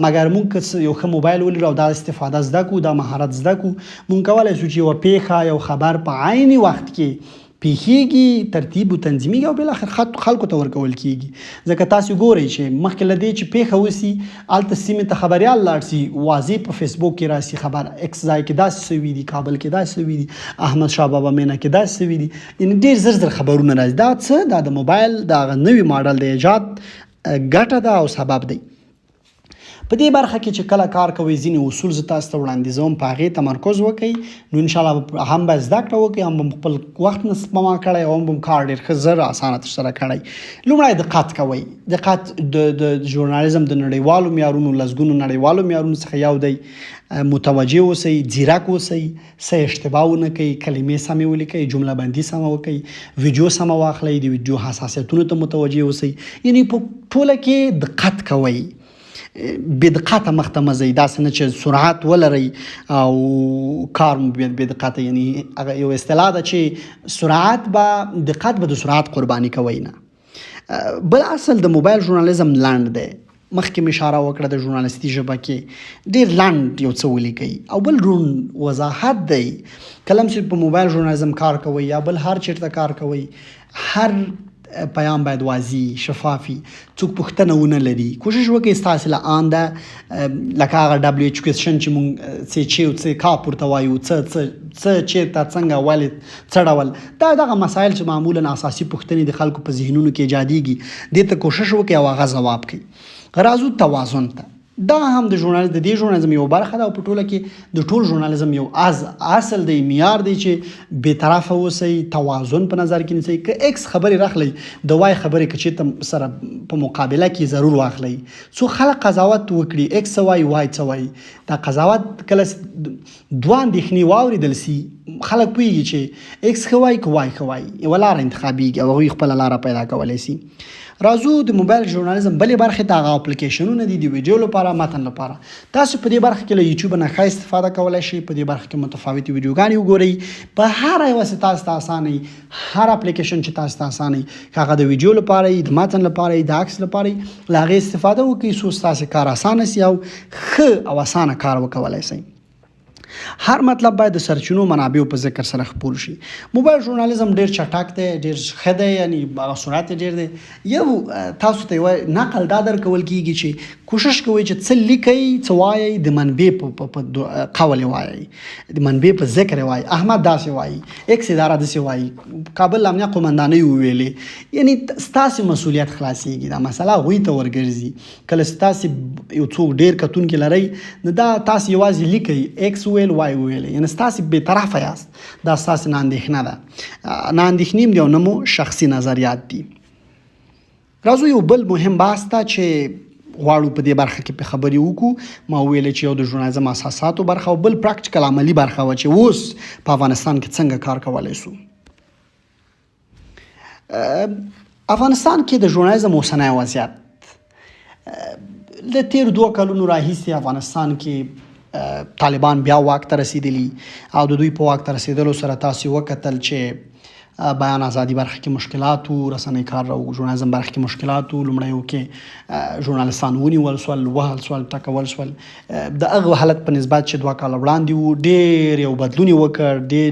مګر موږ که یو ښه موبایل ولرو او دا استفاده زده کړو، دا مهارت زده کړو، موږ کولی شو چې یوه پیښه، یو خبر په عین وخت کې پیښیږي، ترتیب و تنظیمیږي، او بالاخره خلکو ته ورکول کیږي. ځکه تاسو ګورئ چې مخکې له دې چې پیښه وسي، هلته سیمې ته خبریال لاړ شي، واضح په فیسبوک کې راسي خبر، ایکس ځای کې داسې شوي دي، کابل کې داسې شوي دي، احمد شاه بابا مینا کې داسې شوي دي، یعنې ډېر زر خبرونه راځي. دا څه؟ دا د موبایل د هغه نوي ماډل د ایجاد ګټه ده او سبب دی. په دې برخه کې چې کله کار کوئ، ځینې اصول زه تاسو ته وړاندیزوم، په هغې تمرکز وکړئ، نو انشاءالله هم به زده کړه وکړئ، هم به خپل وخت نه سپما کړی، او هم به کار ډېر ښه زر اسانه ترسره کړی. لومړی دقت کوئ. دقت د ژورنالیزم د نړیوالو معیارونو، لسګونو نړیوالو معیارونو څخه یو دی. متوجه اوسئ، ځیرک اوسئ، څه اشتباه ونه کوئ، کلمې سمې ولیکئ، جمله بندي سمه وکړئ، ویډیو سمه واخلئ، د ویډیو حساسیتونو ته متوجه اوسئ. یعنې په ټوله کې دقت کوئ، بې دقته مخته مه ځئ. داسې نه چې سرعت ولرئ او کار مو بې دقته، یعنی هغه یو اصطلاح ده چې سرعت به دقت به د سرعت قرباني کوئ نه. بل اصل د موبایل ژورنالیزم لنډ دی. مخکې مې اشاره وکړه د ژورنالیستي ژبه کې ډېر لنډ یو څه ولیکئ، او بل روڼ وضاحت دی. کله چې په موبایل ژورنالیزم کار کوئ یا بل هر چېرته کار کوئ، هر پیام باید واضح، شفافي، څوک پوښتنه ونه لري. کوشش وکړئ ستاسې له آن ده، لکه هغه ډبلیو ایچ کوېسچن چې موږ څه چې او څه کا پورته وایو، څه چېرته، څنګه، ولې، څه ډول، دا دغه مسایل چې معمولا اساسي پوښتنې د خلکو په ذهنونو کې ایجادېږي، دې ته کوشش وکړئ او هغه ځواب کړئ. راځو توازن ته. دا هم د دې ژورنالیزم یو برخه ده، او په ټوله کې د ټول ژورنالیزم یو اصل دی، معیار دی چې بې طرفه اوسئ، توازن په نظر کې نیسئ. که ایکس خبرې راخلئ، د وای خبرې که چېرته سره په مقابله کې ضرور واخلئ. څو خلک قضاوت وکړي، ایکس څه وایي، وای څه وایي، دا قضاوت کله دوه اندېښنې واورېدل سي، خلک پوهېږي چې ایکس ښه وایي که وای ښه وایي، یوه لاره انتخابېږي او هغوی خپله لاره پیدا کولی سي. راځو د موبایل ژورنالیزم بلې برخې ته. هغه اپلیکیشنونه دي د ویډیو لپاره، متن لپاره. تاسو په دې برخه کې له یوټیوب نه ښه استفاده کولی شئ. په دې برخه کې متفاوتې ویډیوګانې وګورئ. په هر یوه چې تاسو ته اسانه وي، هر اپلیکیشن چې تاسو ته اسانه وي، که هغه د ویډیو لپاره وي، د متن لپاره وي، د عکس لپاره وي، له هغې استفاده وکړئ څو ستاسې کار اسانه سي او ښه او اسانه کار وکولی شئ. هر مطلب باید د سرچینو منابعو په ذکر سره خپور شي. موبایل ژورنالیزم ډېر چټک دی، ډېر ښه دی، یعنی هغه سرعت یې ډېر دی. یو تاسو ته یوه نقل دا درکول کېږي چې کوشش کوئ چې څه لیکئ، څه وایئ، د منبع په قول یې وایئ، د منبع په ذکر یې وایئ. احمد داسې وایي، ایکس اداره داسې وایي، کابل امنیه قمندانۍ وویلې، یعنی ستاسې مسؤلیت خلاصېږي. دا مسله هغوی ته ورګرځي. کله ستاسې یو څوک ډېر کتونکي لرئ، نو دا تاسو یوازې لیکئ، ایکس ویل، وای ویل، یعنی ستاسې بې طرفه یاست. دا ستاسې نه اندېښنه ده. نه اندېښنې دي او نه مو شخصي نظریات دي. راځو یو بل مهم بحث ته چې غواړو په دې برخه کې په خبرې وکړو. ما ویل چې یو د ژورنالیزم اساساتو برخه او بل پراکټیکل عملی برخه و چې اوس په افغانستان کې څنګه کار کولای شو. افغانستان کې د ژورنالیزم اوسنی وضعیت د تیر 2 کلونو راهیسې افغانستان کې طالبان بیا واک ته رسیدلی او د دوی په واک ته رسیدلو سره تاسو وکتل چې بیان ازادي برخه کې مشکلات او رسنۍ کار او ژورنالیزم برخه کې مشکلات او لمړی یو کې ژورنالیستان ونیول سول وهل سول ټکول سول د هغه حالت په نسبت چې 2 کال وړاندې وو ډېر یو بدلون وکړ ډېر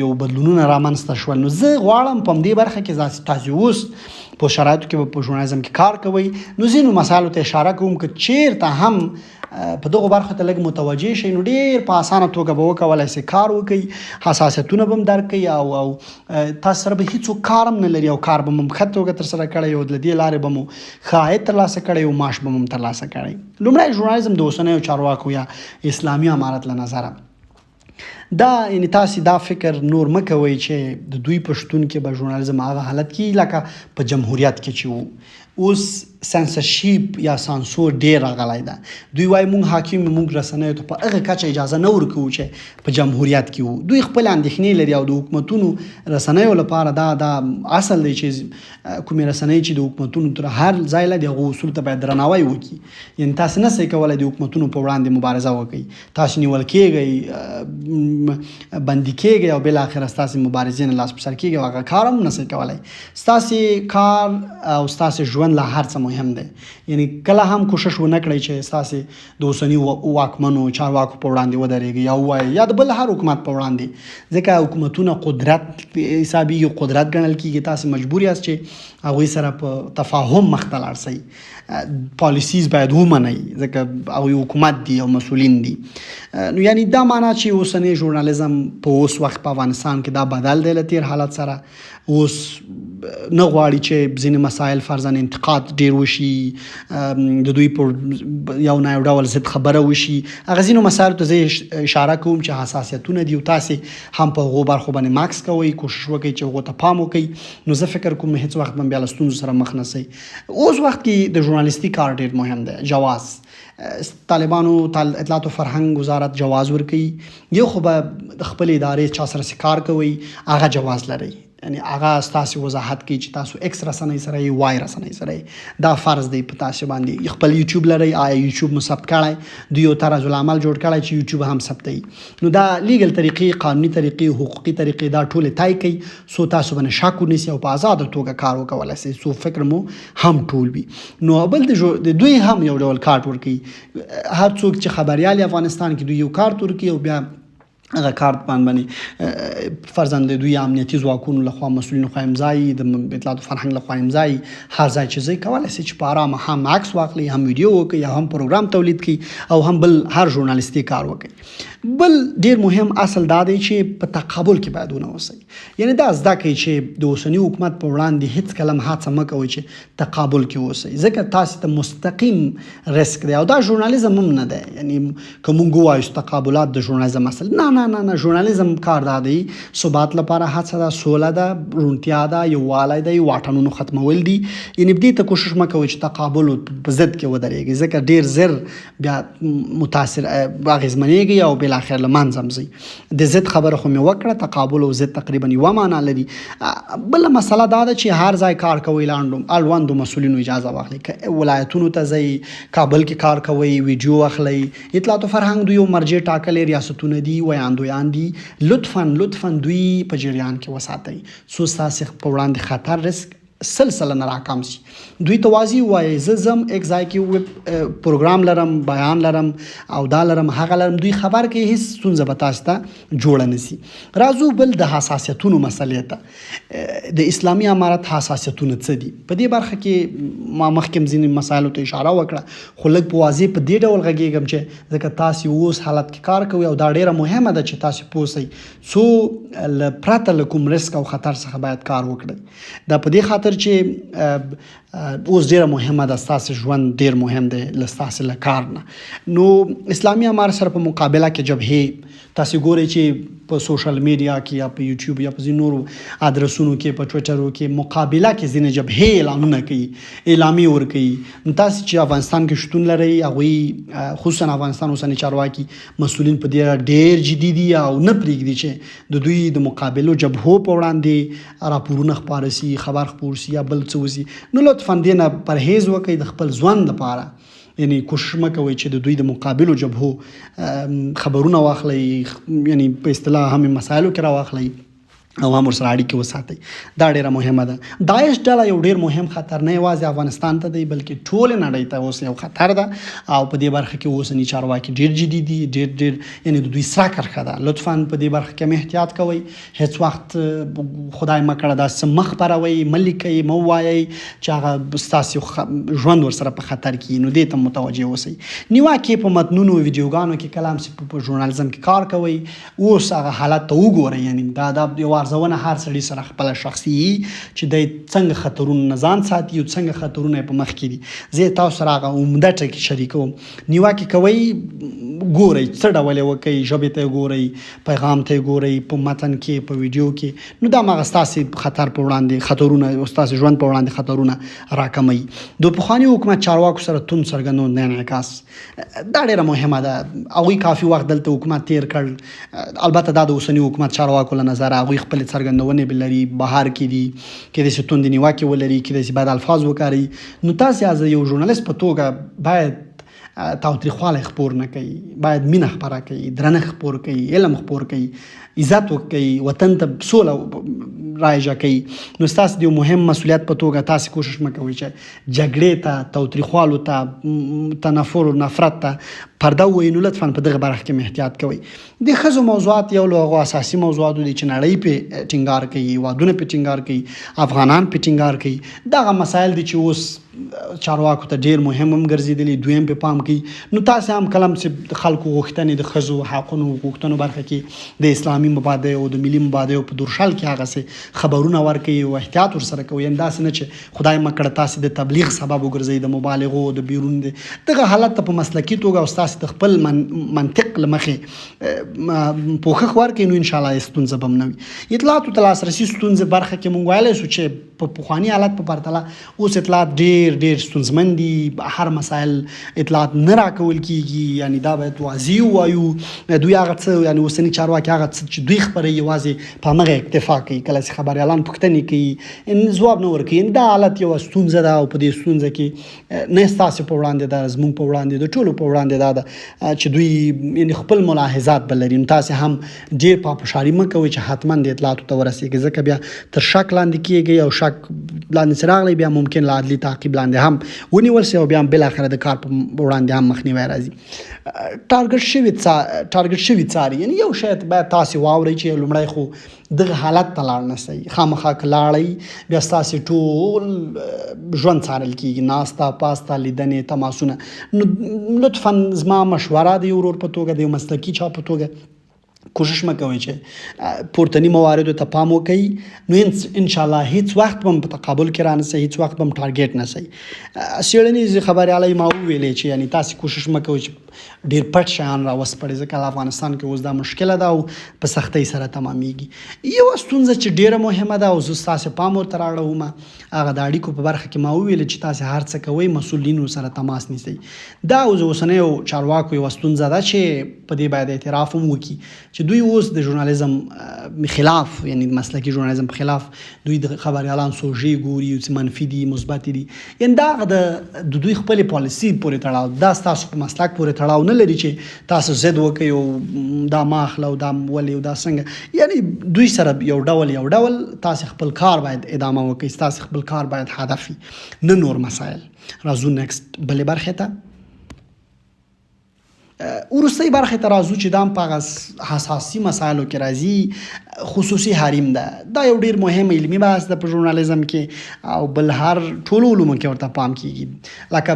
یو بدلونونه رامنځته شول. نو زه غواړم په دې برخه کې تاسو اوس په شرایطو کې په ژورنالیزم کې کار کوي نو ځینو مسایلو ته اشاره کوم چې چیرته هم په دغه برخه ته لږ متوجه شئ نو ډېر په اسانه توګه به وکولای شئ کار وکړئ حساسیتونه به هم درک کړئ او تاسو سره به هیڅوک کار هم نه لري او کار به مو ښه توګه ترسره کړی او د دې لارې به مو ښه عاید ترلاسه کړی او معاش به مو ترلاسه کړی. لومړی ژورنالیزم د اوسنیو چارواکو یا اسلامي امارت له نظره دا یعنی تاسو دا فکر نور مه کوئ چې د دوی په شتون کې به ژورنالیزم هغه حالت کې لکه په جمهوریت کې چې وو. اوس سنسرشیپ یا سانسور ډیر راغلی ده. دوی وایي مونږ حاکم موږ رسنیو ته په هغه کچه اجازه نه ورکوو چې په جمهوریت کې وو. دوی خپل اندېښنې لري او د حکومتونو رسنیو لپاره دا اصل دی چې کومې رسنۍ چې د حکومتونو تر هر ځای له دغه اصول ته باید درناوی وکړي. یعنی تاسو نه شئ کولی د حکومتونو په وړاندې مبارزه وکړئ. تاسو نیول کېږئ بندي کېږئ او بالاخره ستاسو مبارزې نه لاس په سر کېږي او هغه کار هم نه شئ کولی. ستاسو کار او ستاسو ژوند لا هر څه مهم دی. یعنی کله هم کوشش ونه کړئ چې ستاسو د اوسني واکمنو چارواکو په وړاندې ودرېږئ یا ووایئ یا د بل هر حکومت په وړاندې، ځکه حکومتونه قدرت حسابي قدرت ګڼل کېږي. تاسو مجبور یاست چې هغوی سره په تفاهم مخ ته لاړ شئ. پالیسیز باید ومنئ ځکه هغوی حکومت دي او مسؤلین دي. نو یعنی دا معنا چې اوسنی ژورنالیزم په اوس وخت په افغانستان کې دا بدل دی له تیر حالت سره. اوس نه غواړي چې ځینې مسایل فرضاً انتقاد ډیر وشي، د دوی پر یو نه یو ډول ضد خبره وشي. هغه ځینو مسایلو ته زه اشاره کوم چې حساسیتونه دي او تاسې هم په هغو برخو باندې ماکس کوئ، کوشش وکړئ چې هغو ته پام وکړئ. نو زه فکر کوم هیڅ وخت به بیا له ستونزو سره مخ نه شئ. اوس وخت کې د ژورنالیستي کار ډیر مهم دی. جواز طالبانو اطلاعات او فرهنګ وزارت جواز ورکوي. یو خو به د خپل ادارې چا سره کار کوي هغه جواز لري، یعنی هغه ستاسو وضاحت کوي چې تاسو ایکس رسنۍ سره یې وای رسنۍ سره دا فرض دی په تاسو باندې. خپل یوټیوب لري، آیا یوټیوب مو ثبت کړی، دوی یو طرز العمل جوړ کړی چې یوټیوب هم ثبتوي. نو دا لیګل طریقې، قانوني طریقې، حقوقي طریقې دا ټول تای کوي سو تاسو باندې شک ونیسي او په آزاد توګه کار وکولای شئ، سو فکر مو هم ټول وي. نو بل د دوی هم یو ډول کارت ورکوي. هر څوک چې خبريال افغانستان کې دوی یو کارت ورکوي او بیا هغه کارت باندې فرضاً د دوی امنیتي ځواکونو لخوا مسؤلینو خوا امضایي، د اطلاعات فرهنګ لخوا امضایي. هر ځای چې ځئ کولی شئ چې په ارامه هم عکس واخلئ، هم ویډیو وکړئ یا هم پروګرام تولید کړئ او هم بل هر ژورنالیستي کار وکړئ. بل ډیر مهم اصل دا دی چې په تقابل کې باید ونه اوسئ. یعنی دا زده کړئ چې د اوسني حکومت په وړاندې هیڅ کله هڅه مه کوئ چې تقابل کې اوسئ، ځکه تاسو ته مستقیم رسک دی او دا ژورنالیزم هم نه دی. یعنی که موږ ووایو تقابلات د ژورنالیزم اصل نه ژورنالیزم کار دا دی ثبات لپاره هڅه ده، سوله ده، روڼتیا ده، یووالی دی، واټنونو ختمول دي. یعنی دې ته کوشش مه کوئ چې تقابل په ضد کې ودرېږئ، ځکه ډیر زر بیا متاثر اغېزمنېږي او بالاخره له منځه ځئ. د ضد خبره خو مې وکړه، تقابل او ضد تقریبا یوه معنا لري. بله مسله دا ده چې هر ځای کار کوئ اړوندو مسؤلینو اجازه واخلئ. که ولایتونو ته ځئ، کابل کې کار کوئ، ویډیو واخلئ. اطلاعات فرهنګ دوی یو مرجع ټاکلې ریاستونه دي، ویاندویان دي، لطفاً دوی په جریان کې وساتئ څو ستاسو په وړاندې خطر رسک سلسله نه راکم شي. دوی ته واضح ووایئ زه ځم ایک ځای کې پروګرام لرم، بیان لرم او دا لرم هغه لرم. دوی خبر کې هیڅ ستونزه به تاسو ته جوړه نه شي. راځو بل د حساسیتونو مسلې ته. د اسلامي امارت حساسیتونه څه دي؟ په دې برخه کې ما مخکې ځینې مسایلو ته اشاره وکړه، خو لږ په واضح په دې ډول غږیږم چې ځکه تاسو اوس حالت کې کار کوئ او دا ډیره مهمه ده چې تاسو پوه شئ څو پرته له کوم رسک او خطر څخه باید کار وکړئ. دا په دې خاطر چې اوس ډیره مهمه ده، ستاسو ژوند ډیر مهم دی له ستاسو له کار نه. نو اسلامي امارت سره په مقابله کې جبهې تاسو ګورئ چې په سوشل میډیا کې یا په یوټیوب یا په نورو ادرسونو کې په ټویټرو کې مقابله کې ځینې جبهې اعلانونه کوي اعلامیې ورکوي. نو تاسو چې افغانستان کې شتون لرئ هغوی خصوصا افغانستان اوسني چارواکي مسؤلین په دې ډېر جدي دي او نه پرېږدي چې د دوی د مقابلو جبهو په وړاندې راپورونه خپاره سي خبر خپور سي یا بل څه وسي. نو لطفا دې نه پرهیز وکړئ د خپل ژوند لپاره. یعنی کوشش مه کوئ چې د دوی د مقابلو جبهو خبرونه واخلئ یعنی په اصطلاح هم مسایلو کې راواخلئ او هم ورسره اړیکې وساتئ. دا ډیره مهمه ده. داعش ډله یو ډیر مهم خطر نه یوازې افغانستان ته دی بلکې ټولې نړۍ ته اوس یو خطر ده او په دې برخه کې اوسني چارواکي ډیر جدي دي ډیر یعنی د دوی سره کرښه ده. لطفا په دې برخه کې احتیاط کوئ. هیڅ وخت خدای مه کړه داسې مخ پروئ مه لیکئ مه ووایئ چې هغه ستاسو ژوند ورسره په خطر کې نو دې ته متوجه اوسئ. نیوکې په متنونو ویډیوګانو کې کلام چې په ژورنالیزم کې کار کوئ اوس هغه حالت ته وګورئ. یعنی دا یو ارزونه هر سړي سره خپل شخصي چې د څنګه خطرونه نه ځان ساتي او څنګه خطرونه په مخ کې دي. زه تاسو سره هغه عمده ټکي شریکوم. نیوکې کوئ ګورئ څه ډول یې وکئ ژبې ته ګورئ پیغام ته ګورئ په متن کې په ویډیو کې. نو دا هغه ستاسې خطر په وړاندې خطرونه او ستاسې ژوند په وړاندې خطرونه راکموي. د پخواني حکومت چارواکو سره توند څرګندون نه انعکاس دا ډېره مهمه ده. هغوی کافي وخت دلته حکومت تیر کړ. البته دا د اوسني حکومت چارواکو له نظره هغوی خپل څرګندونې بل لري بهر کې دي کېدای شي توندې نیوکې ولري کېدای شي بد الفاظ وکاروي. نو تاسې از یو ژورنالیست په توګه باید تاوتریخوالی خپور نه کوي باید مینه خپره کوي درنښت خپور کوي علم خپور کوي عزت وکړي وطن ته سوله رایجه کوي. نو ستاسو د یو مهم مسؤلیت په توګه تاسو کوشش مه کوئ چې جګړې ته تاوتریخوالو ته تنفر او نفرت ته پرده ووایئ. نو لطفا په دغه برخه کې احتیاط کوئ. د ښځو موضوعات یو له هغو اساسي موضوعاتو دي چې نړۍ پې ټینګار کوي ودونه پې ټینګار کوي افغانان پې ټینګار کوي. دغه مسایل دي چې اوس چارواکو ته ډېر مهم هم ګرځېدلي دویم پې پام کوي. نو تاسې هم کلم چې د خلکو غوښتنې د ښځو حقونو غوښتنو برخه کې د اسلامي مبادئ او د ملي مبادئو په درشل کې هغسې خبرونه ورکوي او احتیاط ورسره کوي. داسې نه چې خدای مه کړه تاسې د تبلیغ سبب وګرځئ د مبالغو د بیرون دغه حالت ته په مسلکي توګه او ستاسې د خپل منطق له مخې پوښښ ورکوي نو انشاءالله ستونزه به هم نه وي. اطلاعاتو ته لاسرسي ستونزې برخه کې موږ ویلی سو چې په پخواني حالت په پرتله اوس اطلاعات ډېر ستونزمن دي. هر مسایل اطلاعات نه راکول کېږي. یعنی دا باید واضح ووایو دوی هغه څه یعنی اوسني چارواکي هغه څه چې دوی خپروي یوازې په همغه اکتفا کوي. کله چې خبریالان پوښتنې کوي ځواب نه ورکوي. دا حالت یوه ستونزه ده او په دې ستونزه کې نه ستاسو په وړاندې ده زموږ په وړاندې د ټولو په وړاندې دا ده چې دوی یعنی خپل ملاحظات به لري. نو تاسې هم ډېر پاپوشاري مه کوئ چې حتما د اطلاعاتو ته ورسېږئ ځکه بیا تر شک لاندې کېږئ او شک لاندې چې راغلی بیا ممکن له عدلي تعقیب لاندې هم ونیول سي او بیا هم بالاخره د کار په وړاندې هم مخنیوی راځي. ټارګټ شوي څاري یعنی یو شی باید تاسې واورئ چې لومړی خو دغه حالت ته لاړ نه سئ. خامخا که لاړئ بیا ستاسې ټول ژوند څارل کېږي ناسته پاسته لیدنې تماسونه. نو لطفا زما مشوره د یو ورور په توګه د یو مسلکي چا په توګه کوشش مه کوئ چې پورتني مواردو ته پام وکړئ. نو انشاءالله هیڅ وخت به هم په تقابل کې رانسئ هیڅ وخت به هم ټارګېټ نه سئ. څېړنیز خبریالۍ ما وویلې چې یعنی تاسې کوشش مه کوئ چې ډېر پټ شیان راوسپړئ ځکه افغانستان کې اوس دا مشکله ده او په سختۍ سره تمامیږي. یوه ستونزه چې ډېره مهمه ده او زه ستاسې پام ورته رااړوم هغه د اړیکو په برخه کې ما وویل چې تاسې هر څه کوئ مسؤلینو سره تماس نیسئ. دا اوسنیو چارواکو یوه ستونزه ده چې په دې باید اعتراف هم وکړي چې دوی اوس د ژورنالیزم خلاف یعنی مسلکي ژورنالیزم په خلاف دوی د خبریالان سوژې ګوري چې منفي دي مثبت دي. یعنی دا د دوی خپلې پالیسي پورې تړاو دا ستاسو په مسلک پورې تړاو نه لري چې تاسو ضد وکئ او دا ما اخله او دا ولې او دا څنګه. یعنی دوی سره یو ډول تاسو خپل کار باید ادامه وکئ تاسو خپل کار باید هدف وي نه نور مسایل. راځو نیکسټ بلې برخې ته. وروستۍ برخې ته راځو چې دا هم په حساسي مسایلو کې راځي خصوصي حریم ده. دا یو ډېر مهم علمي بحث ده په ژورنالیزم کې او بل هر ټولو علومو کې ورته پام کېږي. لکه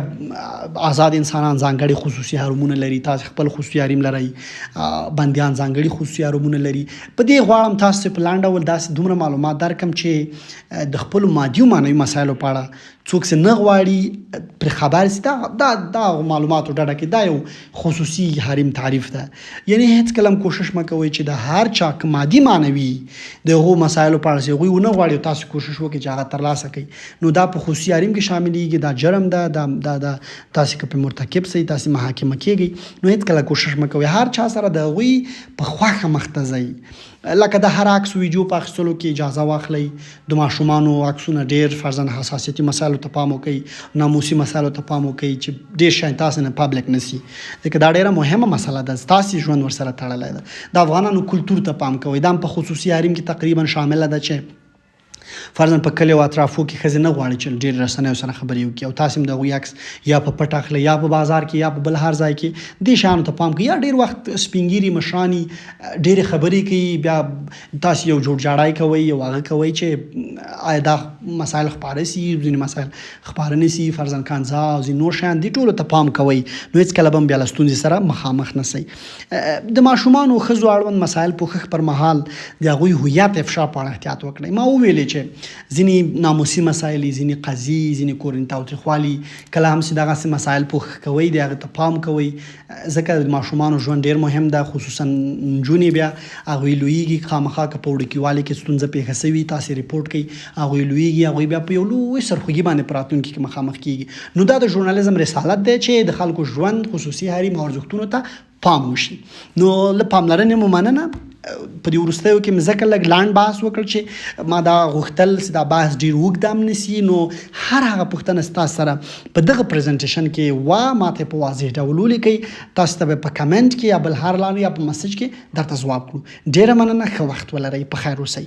آزاد انسانان ځانګړي خصوصي حرمونه لري تاسو خپل خصوصي حریم لرئ بندیان ځانګړي خصوصي حرمونه لري. په دې غواړم تاسو په لاندې ډول داسې دومره معلومات درکړم چې د خپلو مادي او معنوي مسایلو په اړه څوک څه نه غواړي پر خبر سي دا معلوماتو ډډه کې دا یو خصوصي حریم تعریف ده. یعنی هیڅ کلم کوشش مکوئ چې د هر چا که مادي معنوي دغو مسایلو په اړه چې هغوی ونه غواړي تاسو کوشش وکړئ چې هغه ترلاسه کړئ نو دا په خصوصي حریم کې شاملېږي. دا جرم ده دا تاسو که په مرتکب سئ تاسو محاکمه کیږئ نو هیڅ کله کوشش مکوئ هر چا سره د هغوی په خوښه مخته ځئ. لکه د هر عکس ویډیو په اخیستلو کې اجازه واخلئ. د ماشومانو عکسونه ډېر فرضاً حساسیتي مسایلو ته پام وکړئ ناموسي مسایلو ته پام وکړئ چې ډېر شیان تاسو نه پابلیک نه سي ځکه دا ډېره مهمه مسله ده ستاسې ژوند ورسره تړلی ده. د افغانانو کلتور ته پام کوئ دا هم په خصوصي حریم کې تقریبا شامله ده چې فرضاً په کلیو اطرافو کې ښځې نه غواړي چې ډېر رسنیو سره خبرې وکړي او تاسو هم د هغوی عکس یا په پټ اخلئ یا په بازار کې یا په بل هر ځای کې دې شیانو ته پام کوئ. یا ډېر وخت سپین ږیري مشرانې ډېرې خبرې کوي بیا تاسو یو جوړجاړی کوئ یو هغه کوئ چې آیا دا مسایل خپاره سي ځینې مسایل خپاره نه سي فرضاً کانزا او ځینې نور شیان دې ټولو ته پام کوئ نو هېڅ کله به هم بیا له ستونزې سره مخامخ نه سئ. د ماشومانو ښځو اړوند مسایل پوښښ پر مهال د هغوی هویت افشا په اړه احتیاط وکړئ. ما وویلې چې ځینې ناموسي مسایل ځینې قضیې ځینې کورني تاوتریخوالي کله هم چې دغسې مسایل پوښښ کوئ د هغې ته پام کوئ ځکه د ماشومانو ژوند ډېر مهم ده خصوصا نجونې بیا هغوی لویږي خامخا که په وړوکیوالي کې ستونزه پیښه سوي تاسې ریپورټ کوئ هغوی لویږي هغوی بیا په یو لوی سرخوږي باندې په راتلونکي کې مخامخ کیږي. نو دا د ژورنالیزم رسالت دی چې د خلکو ژوند خصوصي حریم او ارزښتونو ته پام وشي. نو له پاملرنې مو مننه. په دې وروستیو کې مې ځکه لږ لاند بحث وکړ چې ما دا غوښتل چې دا بحث ډېر اوږد هم نه سي نو هر هغه پوښتنه ستاسو سره په دغه پریزنټیشن کې ماته په واضح ډول ولیکئ تاسو ته به په کمنټ کې یا بل هر لارې یا په مسیج کې درته ځواب کړو. ډېره مننه ښه وخت ولرئ په خیر اوسئ.